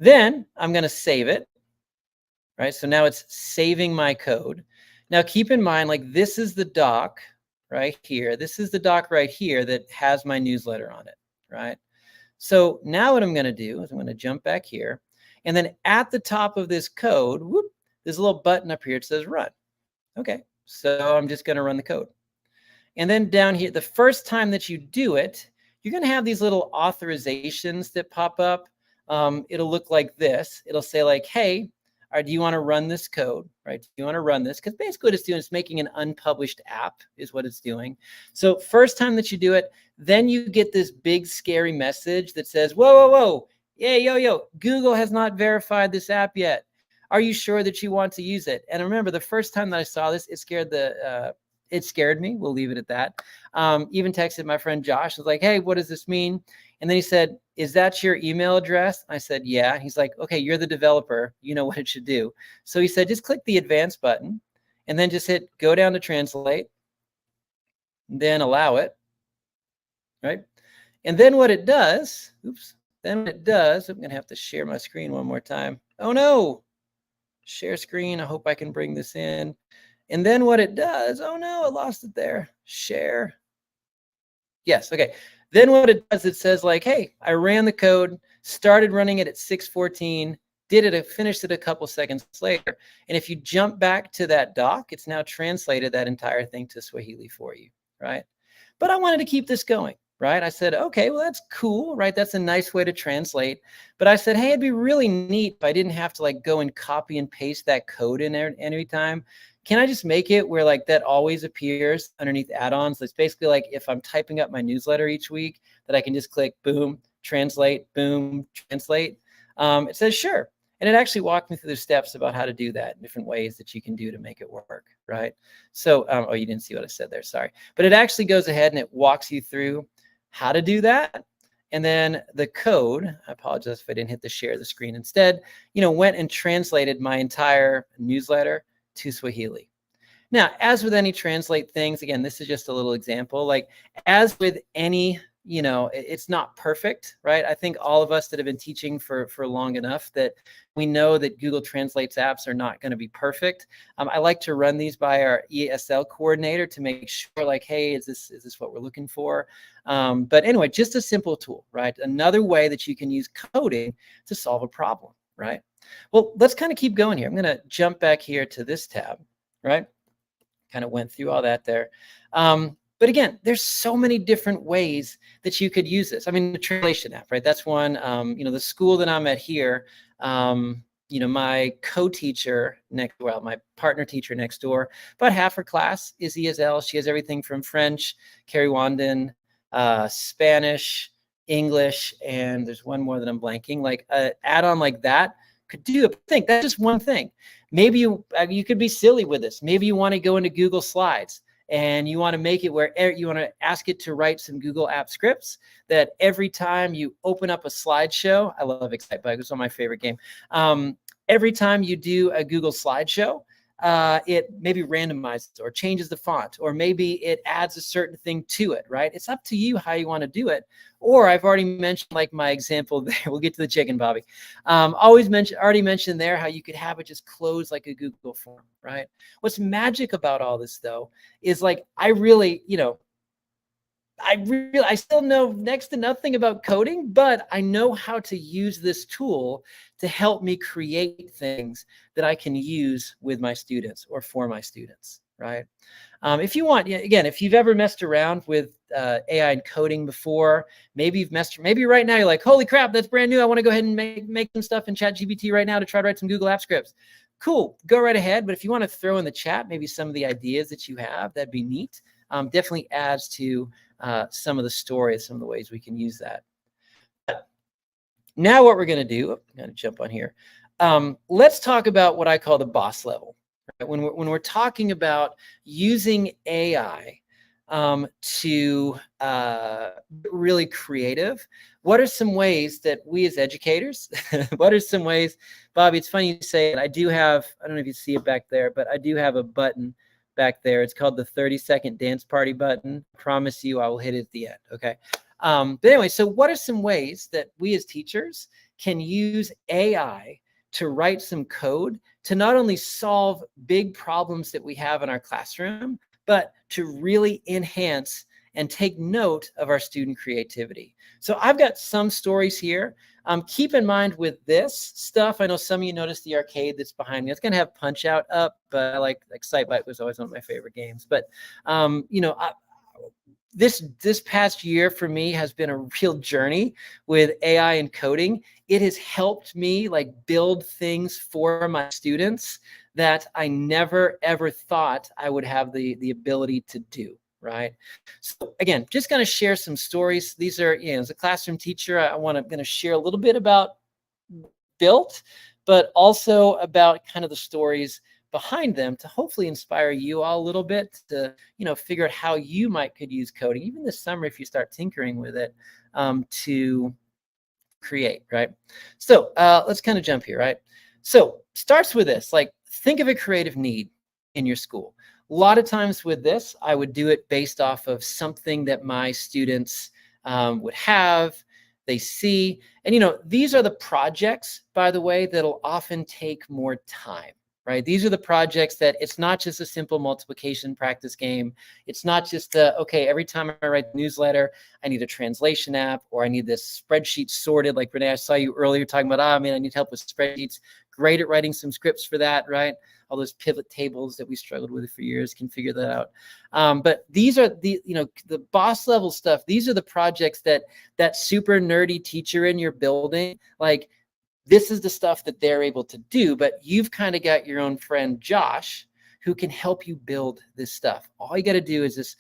C: Then I'm going to save it. Right. So now it's saving my code. Now keep in mind, like this is the doc right here. This is the doc right here that has my newsletter on it. Right. So now what I'm going to do is I'm going to jump back here. And then at the top of this code, whoop, there's a little button up here that says run. Okay. So I'm just going to run the code. And then down here, the first time that you do it, you're going to have these little authorizations that pop up. It'll look like this. It'll say like, hey, do you want to run this code, right? Do you want to run this? Because basically what it's doing is making an unpublished app is what it's doing. So first time that you do it, then you get this big scary message that says, whoa, whoa, whoa, yeah, yo, Google has not verified this app yet. Are you sure that you want to use it? And remember, the first time that I saw this, it scared me. We'll leave it at that. Even texted my friend Josh. I was like, hey, what does this mean? And then he said, is that your email address? I said, yeah. He's like, okay, you're the developer. You know what it should do. So he said, just click the advanced button and then just hit go down to translate, then allow it, right? And then what it does, I'm going to have to share my screen one more time. Oh no, share screen. I hope I can bring this in. And then what it does, oh no, I lost it there. Share. Yes, okay. Then what it does, it says like, hey, I ran the code, started running it at 6:14, finished it a couple seconds later. And if you jump back to that doc, it's now translated that entire thing to Swahili for you, right? But I wanted to keep this going, right? I said, okay, well, that's cool, right? That's a nice way to translate. But I said, hey, it'd be really neat if I didn't have to like go and copy and paste that code in there every time. Can I just make it where like that always appears underneath add-ons? It's basically like if I'm typing up my newsletter each week that I can just click boom, translate, boom, translate. It says sure. And it actually walked me through the steps about how to do that, different ways that you can do to make it work, right? So, oh, you didn't see what I said there, sorry. But it actually goes ahead and it walks you through how to do that. And then the code, I apologize if I didn't hit the share the screen instead, went and translated my entire newsletter to Swahili. Now, as with any translate things, again, this is just a little example, like as with any, it's not perfect, right? I think all of us that have been teaching for long enough that we know that Google Translates apps are not going to be perfect. I like to run these by our ESL coordinator to make sure like, hey, is this what we're looking for? But anyway, just a simple tool, right? Another way that you can use coding to solve a problem, right? Well, let's kind of keep going here. I'm going to jump back here to this tab, right? Kind of went through all that there. But again, there's so many different ways that you could use this. I mean, the translation app, right? That's one, the school that I'm at here, my co-teacher next door, my partner teacher next door, about half her class is ESL. She has everything from French, Carrie Wandon, Spanish, English, and there's one more that I'm blanking. Like an add-on like that could do. Think that's just one thing. Maybe you could be silly with this. Maybe you want to go into Google Slides and you want to make it where you want to ask it to write some Google app scripts that every time you open up a slideshow, I love Excitebug, it's one of my favorite game. Every time you do a Google slideshow, it maybe randomizes or changes the font, or maybe it adds a certain thing to it, right? It's up to you how you want to do it. Or I've already mentioned, like my example there, we'll get to the chicken, Bobby. Already mentioned there how you could have it just close like a Google form, right? What's magic about all this though, is like, I still know next to nothing about coding, but I know how to use this tool to help me create things that I can use with my students or for my students, right? If you want, again, if you've ever messed around with AI and coding before, maybe right now you're like, holy crap, that's brand new. I want to go ahead and make some stuff in ChatGPT right now to try to write some Google app scripts. Cool, go right ahead. But if you want to throw in the chat, maybe some of the ideas that you have, that'd be neat. Definitely adds to some of the stories, some of the ways we can use that. But now what we're going to do, I'm going to jump on here. Let's talk about what I call the boss level. Right? When we're talking about using AI to get really creative. What are some ways that we as educators, what are some ways, Bobby, it's funny you say it. I do have, I don't know if you see it back there, but I do have a button back there. It's called the 30-second dance party button. I promise you I will hit it at the end, okay? But anyway, so what are some ways that we as teachers can use AI to write some code to not only solve big problems that we have in our classroom, but to really enhance and take note of our student creativity? So I've got some stories here. Keep in mind with this stuff, I know some of you noticed the arcade that's behind me. It's going to have Punch Out up, but I like Excitebike was always one of my favorite games. But, this past year for me has been a real journey with AI and coding. It has helped me like build things for my students that I never ever thought I would have the ability to do, right? So again, just going to share some stories. These are, as a classroom teacher, I'm going to share a little bit about built, but also about kind of the stories behind them to hopefully inspire you all a little bit to, figure out how you could use coding, even this summer, if you start tinkering with it, to create, right? So let's kind of jump here, right? So starts with this, like think of a creative need in your school. A lot of times with this, I would do it based off of something that my students would have, they see. And, these are the projects, by the way, that'll often take more time, right? These are the projects that it's not just a simple multiplication practice game. It's not just okay, every time I write the newsletter, I need a translation app or I need this spreadsheet sorted. Like Renee, I saw you earlier talking about, man, I need help with spreadsheets. Great at writing some scripts for that, right? All those pivot tables that we struggled with for years can figure that out. But these are the boss level stuff. These are the projects that super nerdy teacher in your building, like this is the stuff that they're able to do, but you've kind of got your own friend, Josh, who can help you build this stuff. All you got to do is just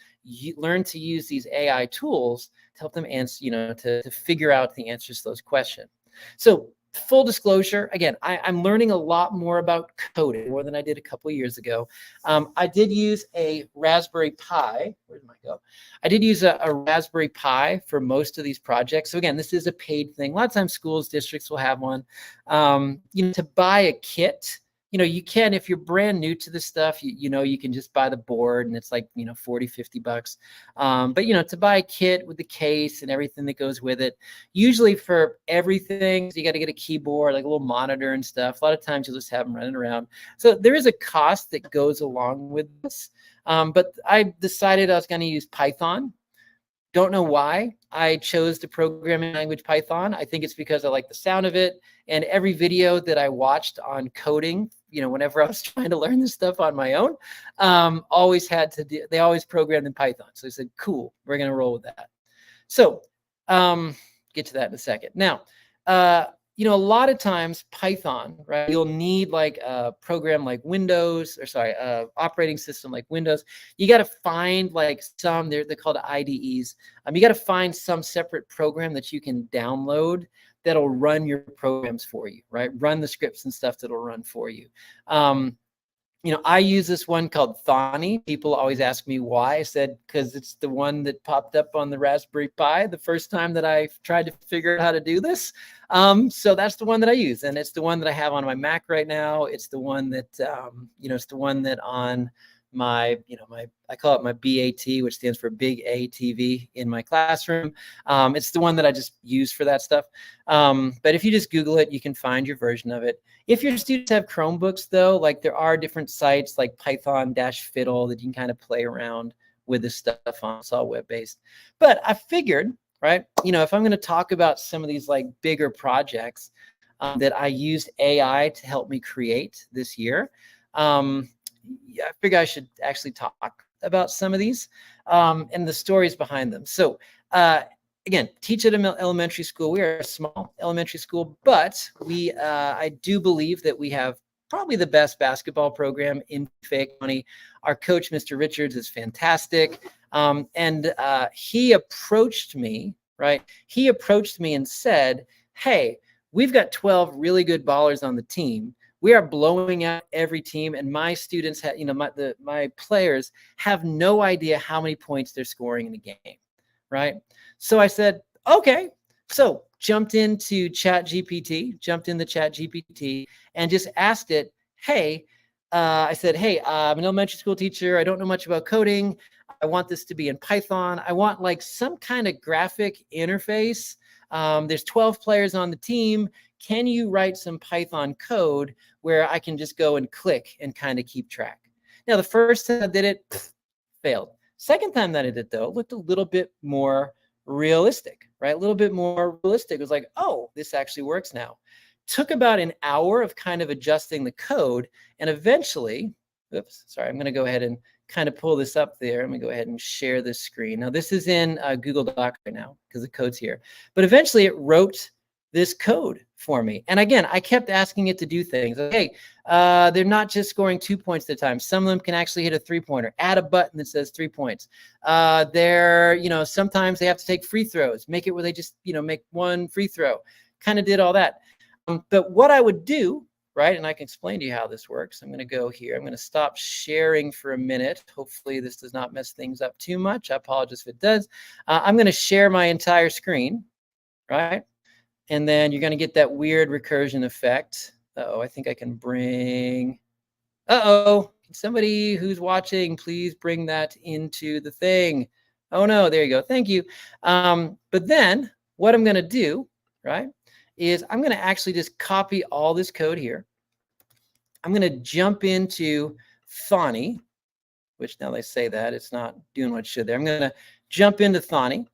C: learn to use these AI tools to help them answer, to figure out the answers to those questions. So full disclosure, again, I'm learning a lot more about coding, more than I did a couple of years ago. I did use a Raspberry Pi. Where did mine go? I did use a Raspberry Pi for most of these projects. So again, this is a paid thing. A lot of times schools, districts will have one. To buy a kit, you can, if you're brand new to this stuff, you can just buy the board and it's like, $40-50. But, to buy a kit with the case and everything that goes with it, usually for everything, you got to get a keyboard, like a little monitor and stuff. A lot of times you'll just have them running around. So there is a cost that goes along with this. But I decided I was going to use Python. Don't know why I chose the programming language Python. I think it's because I like the sound of it. And every video that I watched on coding, whenever I was trying to learn this stuff on my own, they always programmed in Python. So I said, cool, we're going to roll with that. So get to that in a second. Now, a lot of times Python, right? You'll need like a program like Windows, operating system like Windows. You got to find like they're called IDEs. You got to find some separate program that you can download that'll run your programs for you, right? Run the scripts and stuff that'll run for you. I use this one called Donnie. People always ask me why. I said, because it's the one that popped up on the Raspberry Pi the first time that I tried to figure out how to do this. So that's the one that I use. And it's the one that I have on my Mac right now. It's the one that, it's the one that on my, I call it my BAT, which stands for Big A TV in my classroom. It's the one that I just use for that stuff. But if you just Google it, you can find your version of it. If your students have Chromebooks, though, like there are different sites like Python-Fiddle that you can kind of play around with this stuff on. It's all web-based. But I figured, right, if I'm going to talk about some of these like bigger projects that I used AI to help me create this year, I figure I should actually talk about some of these and the stories behind them. So again, teach at an elementary school. We are a small elementary school, but I do believe that we have probably the best basketball program in Fayette County. Our coach, Mr. Richards, is fantastic. And he approached me, right? He approached me and said, hey, we've got 12 really good ballers on the team. we are blowing out every team, and my students have, my players have no idea how many points they're scoring in the game, right? So I said, okay. So jumped into ChatGPT, and just asked it, hey, I said, hey, I'm an elementary school teacher. I don't know much about coding. I want this to be in Python. I want like some kind of graphic interface. There's 12 players on the team. Can you write some Python code where I can just go and click and kind of keep track? Now, the first time I did it, failed. Second time that I did it, though, looked a little bit more realistic, right? A little bit more realistic. It was like, oh, this actually works now. Took about an hour of kind of adjusting the code, and eventually, oops, sorry, I'm going to go ahead and kind of pull this up there. I'm going to go ahead and share this screen. Now, this is in Google Doc right now because the code's here. But eventually, it wrote this code for me. And again, I kept asking it to do things. Okay, they're not just scoring 2 points at a time. Some of them can actually hit a 3-pointer. Add a button that says 3 points. Sometimes they have to take free throws. Make it where they just, make one free throw. Kind of did all that. But what I would do, right, and I can explain to you how this works. I'm going to go here. I'm going to stop sharing for a minute. Hopefully this does not mess things up too much. I apologize if it does. I'm going to share my entire screen, right? And then you're going to get that weird recursion effect. Uh-oh, I think I can bring... Uh-oh, somebody who's watching, please bring that into the thing. Oh, no, there you go. Thank you. But then what I'm going to do, right, is I'm going to actually just copy all this code here. I'm going to jump into Donnie, which now they say that it's not doing what it should there. I'm going to jump into Donnie.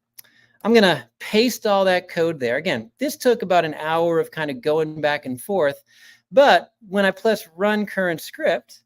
C: I'm going to paste all that code there. Again, this took about an hour of kind of going back and forth. But when I press run current script,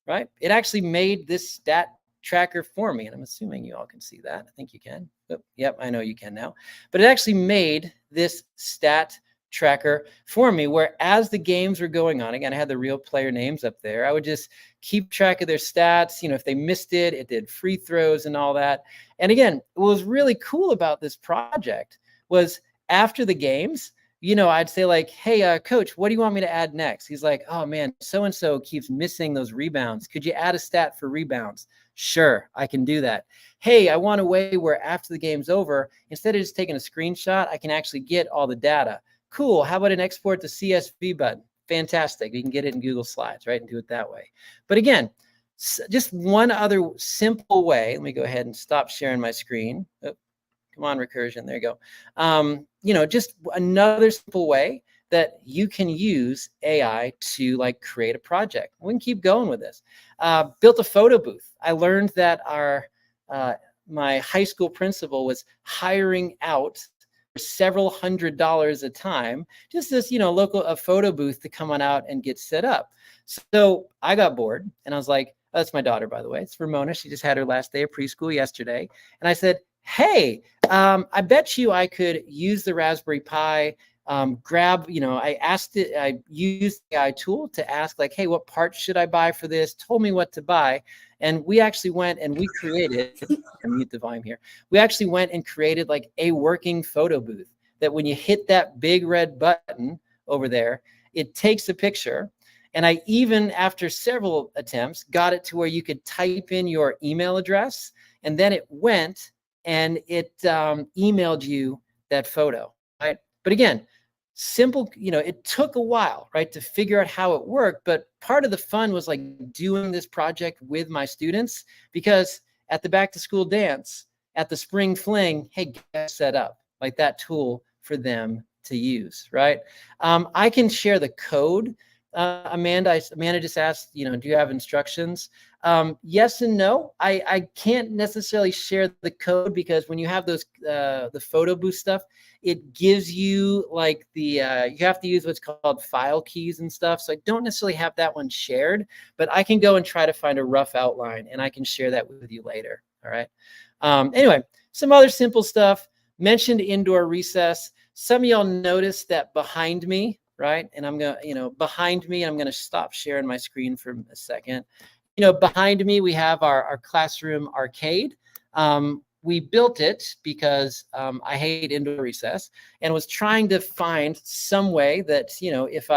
C: right, it actually made this stat tracker for me. And I'm assuming you all can see that. I think you can. Oh, yep, I know you can now. But it actually made this stat tracker for me, where as the games were going on, again, I had the real player names up there. I would just keep track of their stats. If they missed it, it did free throws and all that. And again, what was really cool about this project was after the games, I'd say like, hey, coach, what do you want me to add next? He's like, oh man, so-and-so keeps missing those rebounds. Could you add a stat for rebounds? Sure, I can do that. Hey, I want a way where after the game's over, instead of just taking a screenshot, I can actually get all the data. Cool. How about an export to CSV button? Fantastic. You can get it in Google Slides, right? And do it that way. But again, just one other simple way. Let me go ahead and stop sharing my screen. Oh, come on, recursion. There you go. Just another simple way that you can use AI to like create a project. We can keep going with this. Built a photo booth. I learned that my high school principal was hiring out several $100s a time, just this, local photo booth to come on out and get set up. So I got bored and I was like, oh, that's my daughter, by the way. It's Ramona. She just had her last day of preschool yesterday. And I said, hey, I bet you I could use the Raspberry Pi, I used the AI tool to ask like, hey, what parts should I buy for this? Told me what to buy. And we actually went and we created, I mute the volume here. We actually went and created like a working photo booth that when you hit that big red button over there, it takes a picture. And I even, after several attempts, got it to where you could type in your email address, and then it went and it emailed you that photo, right? But again, simple, it took a while, right, to figure out how it worked. But part of the fun was like doing this project with my students, because at the back to school dance, at the spring fling, hey, get set up like that tool for them to use, right? I can share the code. Amanda just asked, do you have instructions? Yes and no. I can't necessarily share the code, because when you have those the photo booth stuff, it gives you like you have to use what's called file keys and stuff. So I don't necessarily have that one shared, but I can go and try to find a rough outline, and I can share that with you later. All right. Anyway, some other simple stuff. Mentioned indoor recess. Some of y'all noticed that behind me, right? And I'm going to, behind me, I'm going to stop sharing my screen for a second. Behind me, we have our classroom arcade. We built it because I hate indoor recess, and was trying to find some way that, if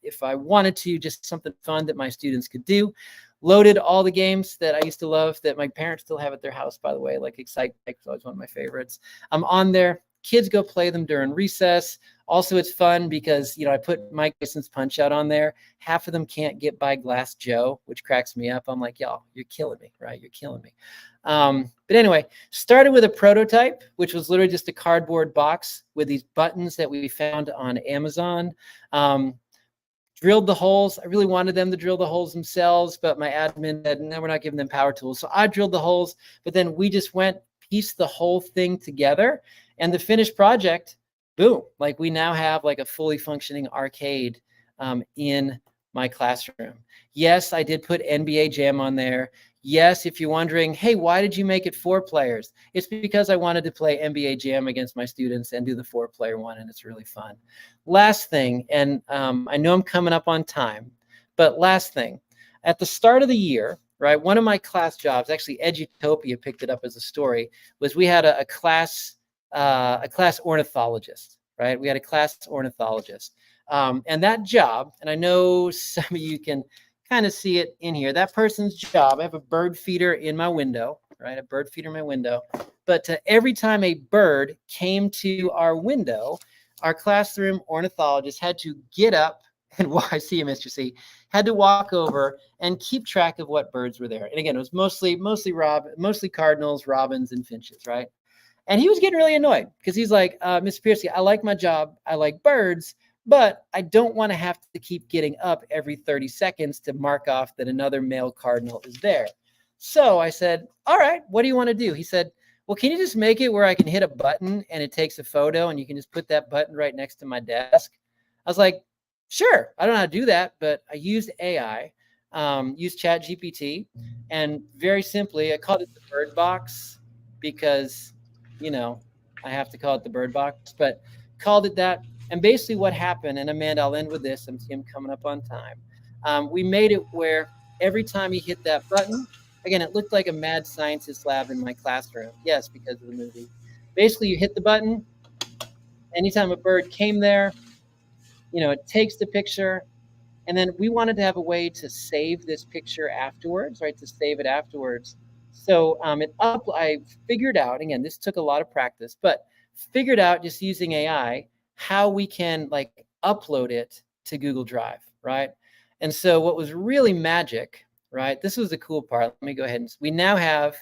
C: if I wanted to, just something fun that my students could do. Loaded all the games that I used to love that my parents still have at their house, by the way, like Excite Bike is always one of my favorites. I'm on there. Kids go play them during recess. Also, it's fun because, I put Mike Tyson's Punch-Out on there. Half of them can't get by Glass Joe, which cracks me up. I'm like, y'all, you're killing me, right? You're killing me. But anyway, started with a prototype, which was literally just a cardboard box with these buttons that we found on Amazon. Drilled the holes. I really wanted them to drill the holes themselves, but my admin said, no, we're not giving them power tools. So I drilled the holes, but then we just pieced the whole thing together, and the finished project, boom, like we now have like a fully functioning arcade in my classroom. Yes, I did put NBA Jam on there. Yes, if you're wondering, hey, why did you make it 4 players? It's because I wanted to play NBA Jam against my students and do the 4-player one, and it's really fun. Last thing, and I know I'm coming up on time, but last thing, at the start of the year, right, one of my class jobs, actually Edutopia picked it up as a story, was we had a class ornithologist, right? We had a class ornithologist. And that job, and I know some of you can kind of see it in here, that person's job, I have a bird feeder in my window, right? A bird feeder in my window. But every time a bird came to our window, our classroom ornithologist had to get up and I see you, Mr. C, had to walk over and keep track of what birds were there. And again, it was mostly cardinals, robins, and finches, right? And he was getting really annoyed because he's like, Mr. Piercey, I like my job. I like birds, but I don't want to have to keep getting up every 30 seconds to mark off that another male cardinal is there. So I said, all right, what do you want to do? He said, well, can you just make it where I can hit a button and it takes a photo and you can just put that button right next to my desk? I was like, sure, I don't know how to do that, but I used AI, used ChatGPT, and very simply, I called it the bird box because, I have to call it the bird box, but called it that. And basically what happened, and Amanda, I'll end with this, I'm coming up on time. We made it where every time you hit that button, again, it looked like a mad scientist lab in my classroom. Yes, because of the movie. Basically, you hit the button. Anytime a bird came there, it takes the picture. And then we wanted to have a way to save this picture afterwards, right? To save it afterwards. So I figured out, again, this took a lot of practice, but figured out just using AI how we can like upload it to Google Drive, right? And so what was really magic, right? This was the cool part. Let me go ahead and we now have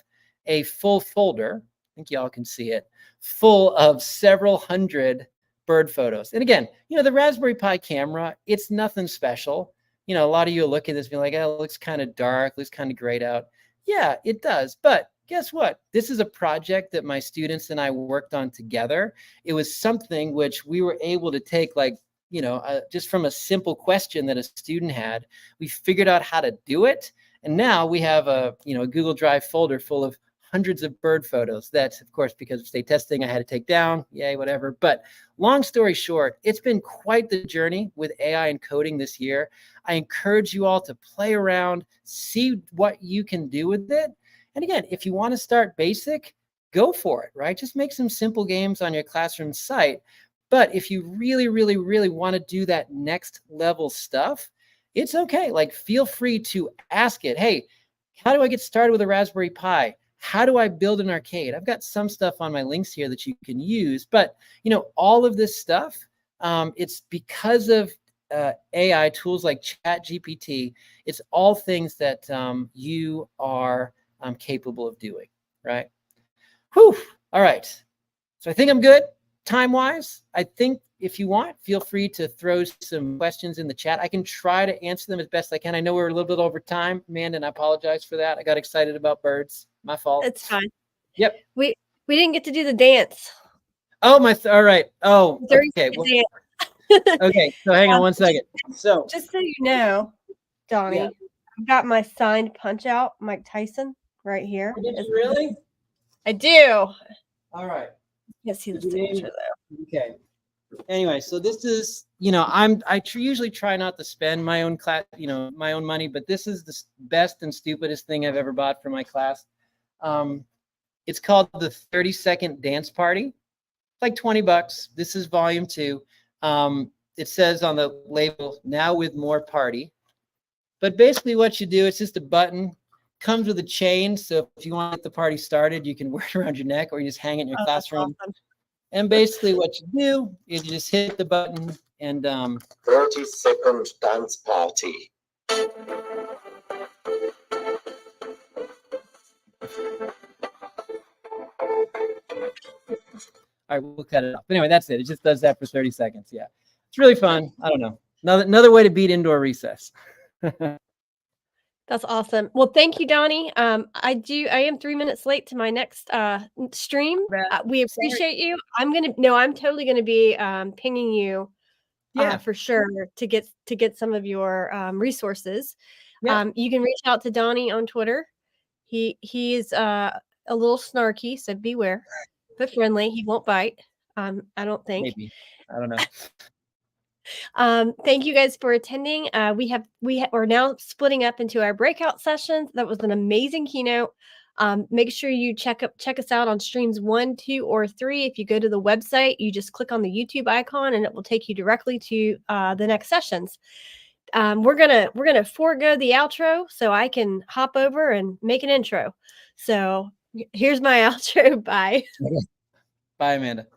C: a full folder. I think y'all can see it, full of several hundred bird photos. And again, the Raspberry Pi camera, it's nothing special. A lot of you will look at this and be like, oh, it looks kind of dark, looks kind of grayed out. Yeah, it does. But guess what? This is a project that my students and I worked on together. It was something which we were able to take just from a simple question that a student had, we figured out how to do it. And now we have a Google Drive folder full of hundreds of bird photos. That's, of course, because of state testing, I had to take down, yay, whatever. But long story short, it's been quite the journey with AI and coding this year. I encourage you all to play around, see what you can do with it. And again, if you want to start basic, go for it, right? Just make some simple games on your classroom site. But if you really, really, really want to do that next level stuff, it's okay. Like, feel free to ask it, hey, how do I get started with a Raspberry Pi? How do I build an arcade? I've got some stuff on my links here that you can use, but all of this stuff, it's because of AI tools like ChatGPT. It's all things that you are capable of doing, right? Whew. All right. So I think I'm good time-wise. I think if you want, feel free to throw some questions in the chat. I can try to answer them as best I can. I know we're a little bit over time, Amanda, and I apologize for that. I got excited about birds. My fault.
B: It's fine.
C: Yep.
B: We didn't get to do the dance.
C: Oh, all right. Oh, okay. Okay, so hang on one second. So
B: just so you know, Donnie, yeah. I've got my signed Punch-Out Mike Tyson right here.
C: Did you really?
B: I do.
C: All right.
B: Yes, see the signature there.
C: Okay. Anyway, so this is, I usually try not to spend my own my own money, but this is the best and stupidest thing I've ever bought for my class. It's called the 30-second dance party. It's like $20. This is volume 2. it says on the label, now with more party. But basically what you do, it's just a button, comes with a chain. So if you want to get the party started, you can wear it around your neck or you just hang it in your classroom.
B: Awesome.
C: And basically what you do is you just hit the button and
D: 30-second dance party.
C: all right, we'll cut it off. But anyway, that's it. It just does that for 30 seconds. Yeah. It's really fun. I don't know. Another way to beat indoor recess.
B: That's awesome. Well, thank you, Donnie. I am 3 minutes late to my next stream. We appreciate you. I'm totally gonna be pinging you for sure to get some of your resources.
C: Yeah.
B: You can reach out to Donnie on Twitter. He is a little snarky, so beware, but friendly. He won't bite. I don't think.
C: Maybe. I don't know.
B: Thank you guys for attending. We're now splitting up into our breakout sessions. That was an amazing keynote. Make sure you check us out on streams 1, 2, or 3. If you go to the website, you just click on the YouTube icon and it will take you directly to the next sessions. We're gonna forego the outro so I can hop over and make an intro. So here's my outro. Bye.
C: Bye, Amanda.